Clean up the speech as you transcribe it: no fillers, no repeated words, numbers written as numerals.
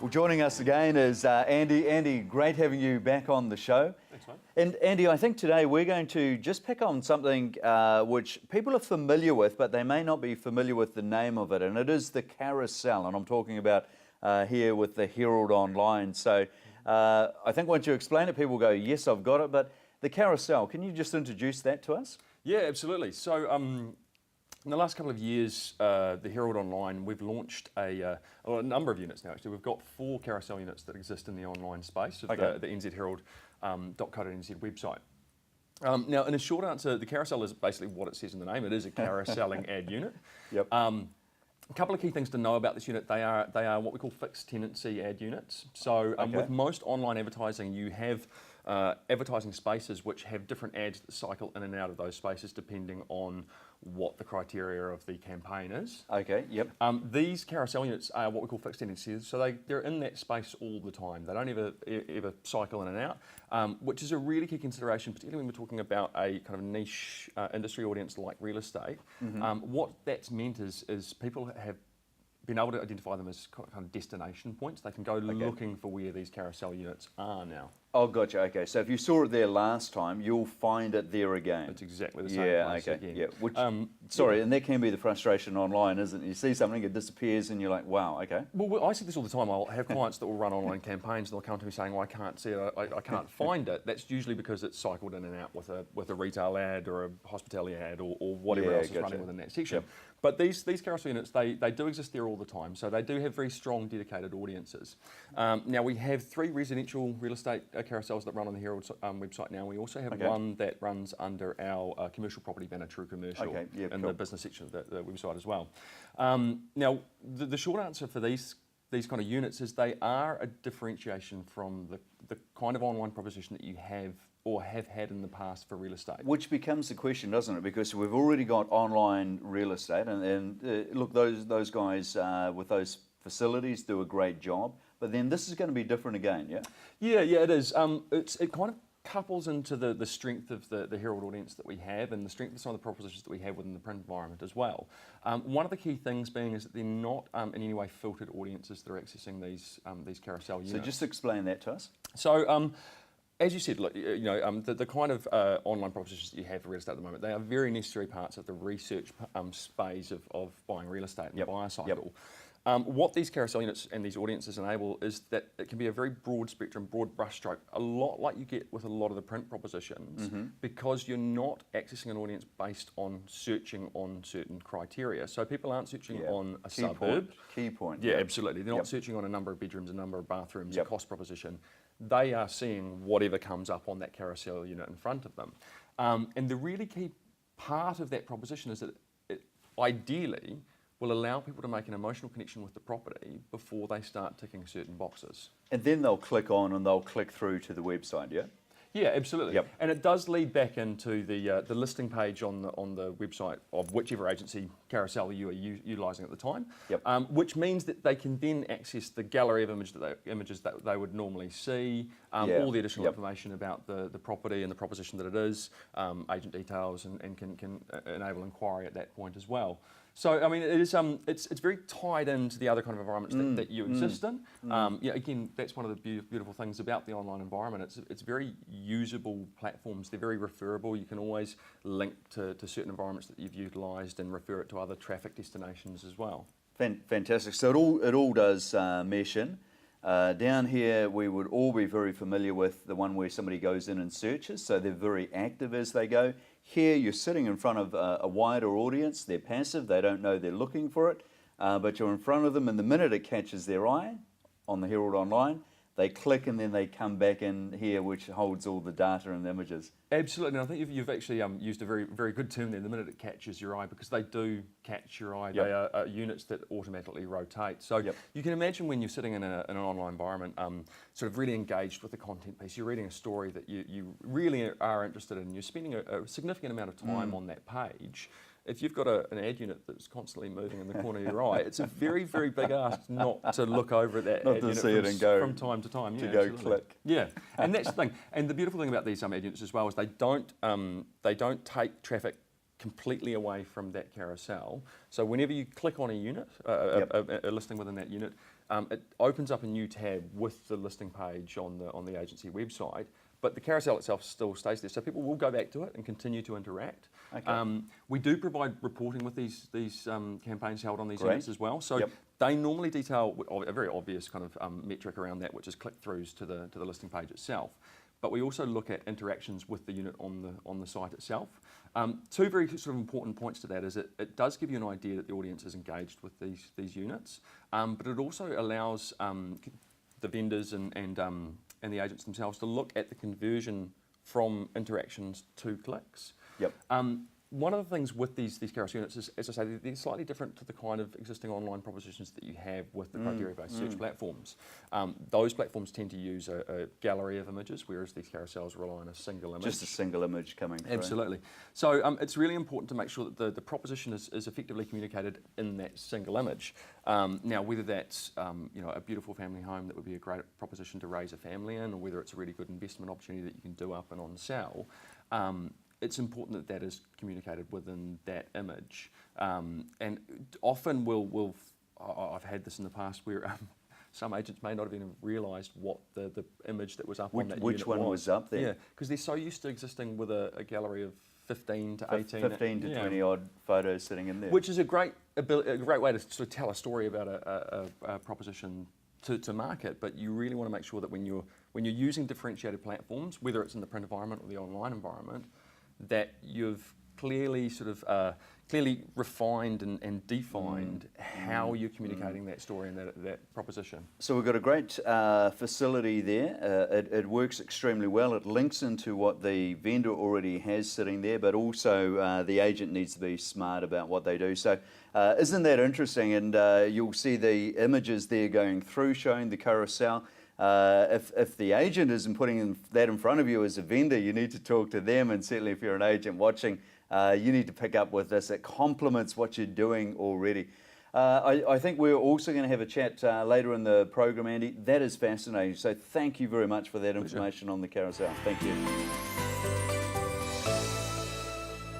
Well, joining us again is Andy. Andy, great having you back on the show. Thanks, mate. And Andy, I think today we're going to just pick on something which people are familiar with, but they may not be familiar with the name of it, and it is the carousel. And I'm talking about here with the Herald Online. So I think once you explain it, people go, yes, I've got it. But the carousel, can you just introduce that to us? Yeah, absolutely. So in the last couple of years, the Herald Online, we've launched a number of units now. Actually, we've got 4 carousel units that exist in the online space of the nzherald.co.nz website. Now, in a short answer, the carousel is basically what it says in the name. It is a carouseling ad unit. Yep. A couple of key things to know about this unit. They are what we call fixed tenancy ad units. So with most online advertising, you have advertising spaces which have different ads that cycle in and out of those spaces depending on what the criteria of the campaign is. Okay, yep. These carousel units are what we call fixed tenancies, so they're in that space all the time. They don't ever cycle in and out, which is a really key consideration, particularly when we're talking about a kind of niche industry audience like real estate. What that's meant is people have been able to identify them as kind of destination points. They can go looking for where these carousel units are now. Oh, gotcha. Okay, so if you saw it there last time, you'll find it there again. It's exactly the same place again. Yeah. Which, sorry, and that can be the frustration online, isn't it? You see something, it disappears, and you're like, wow, okay. Well, I see this all the time. I'll have clients that will run online campaigns, and they'll come to me saying, well, I can't see it, I can't find it. That's usually because it's cycled in and out with a retail ad or a hospitality ad or whatever else is running within that section. Yep. But these carousel units, they do exist there all the time, so they do have very strong, dedicated audiences. Now, we have 3 residential real estate carousels that run on the Herald website now. We also have one that runs under our commercial property banner, True Commercial, in the business section of the website as well. Now, the short answer for these kind of units is they are a differentiation from the kind of online proposition that you have or have had in the past for real estate. Which becomes the question, doesn't it? Because we've already got online real estate, and look, those guys with those facilities do a great job, but then this is going to be different again, yeah? Yeah, it is. It kind of couples into the strength of the Herald audience that we have and the strength of some of the propositions that we have within the print environment as well. One of the key things being is that they're not in any way filtered audiences that are accessing these carousel units. So just explain that to us. So, as you said, look, the kind of online propositions that you have for real estate at the moment, they are very necessary parts of the research phase of buying real estate and the buyer cycle. What these carousel units and these audiences enable is that it can be a very broad spectrum, broad brushstroke, a lot like you get with a lot of the print propositions, because you're not accessing an audience based on searching on certain criteria. So people aren't searching on a suburb. Key point. Yeah, absolutely. They're not searching on a number of bedrooms, a number of bathrooms, a cost proposition. They are seeing whatever comes up on that carousel unit in front of them. And the really key part of that proposition is that it ideally will allow people to make an emotional connection with the property before they start ticking certain boxes. And then they'll click on and they'll click through to the website, yeah? Yeah, absolutely. And it does lead back into the listing page on the website of whichever agency carousel you are utilising at the time, which means that they can then access the gallery of images that they would normally see, all the additional information about the property and the proposition that it is, agent details, and can enable inquiry at that point as well. So, I mean, it is, it's very tied into the other kind of environments that you exist in. Again, that's one of the beautiful things about the online environment. It's very usable platforms. They're very referable. You can always link to certain environments that you've utilised and refer it to other traffic destinations as well. Fantastic. So it all does mesh in. Down here, we would all be very familiar with the one where somebody goes in and searches, so they're very active as they go. Here, you're sitting in front of a wider audience. They're passive. They don't know they're looking for it, but you're in front of them, and the minute it catches their eye on the Herald Online, they click and then they come back in here, which holds all the data and images. Absolutely, and I think you've actually used a very, very good term there, the minute it catches your eye, because they do catch your eye. They are units that automatically rotate. So you can imagine when you're sitting in an online environment, sort of really engaged with the content piece, you're reading a story that you really are interested in, you're spending a significant amount of time on that page. If you've got an ad unit that's constantly moving in the corner of your eye, it's a very, very big ask not to look over at that ad unit from time to time. To go click. Yeah, and that's the thing. And the beautiful thing about these ad units as well is they don't take traffic completely away from that carousel. So whenever you click on a unit, a listing within that unit, it opens up a new tab with the listing page on the agency website. But the carousel itself still stays there, so people will go back to it and continue to interact. Okay. We do provide reporting with these campaigns held on these Great. units as well. So they normally detail a very obvious kind of metric around that, which is click-throughs to the listing page itself. But we also look at interactions with the unit on the site itself. Two very sort of important points to that is it does give you an idea that the audience is engaged with these units, but it also allows the vendors and the agents themselves to look at the conversion from interactions to clicks. Yep. One of the things with these carousel units is, as I say, they're slightly different to the kind of existing online propositions that you have with the criteria-based search platforms. Those platforms tend to use a gallery of images, whereas these carousels rely on a single image. Just a single image coming through. Absolutely. So it's really important to make sure that the proposition is effectively communicated in that single image. Now, whether that's a beautiful family home that would be a great proposition to raise a family in, or whether it's a really good investment opportunity that you can do up and on sell, it's important that is communicated within that image. And often I've had this in the past where some agents may not have even realised what the image that was up on that unit which one was up there. Yeah, because they're so used to existing with a gallery of 15 to 18. 15 to 20 odd photos sitting in there. Which is a great way to sort of tell a story about a proposition to market, but you really want to make sure that when you're using differentiated platforms, whether it's in the print environment or the online environment, that you've clearly clearly refined and defined how you're communicating that story and that proposition. So we've got a great facility there. It works extremely well. It links into what the vendor already has sitting there, but also the agent needs to be smart about what they do. So isn't that interesting? And you'll see the images there going through showing the carousel. If the agent isn't putting that in front of you as a vendor, you need to talk to them, and certainly if you're an agent watching, you need to pick up with this. It complements what you're doing already. I think we're also going to have a chat later in the program, Andy. That is fascinating. So thank you very much for that information on the carousel. Thank you.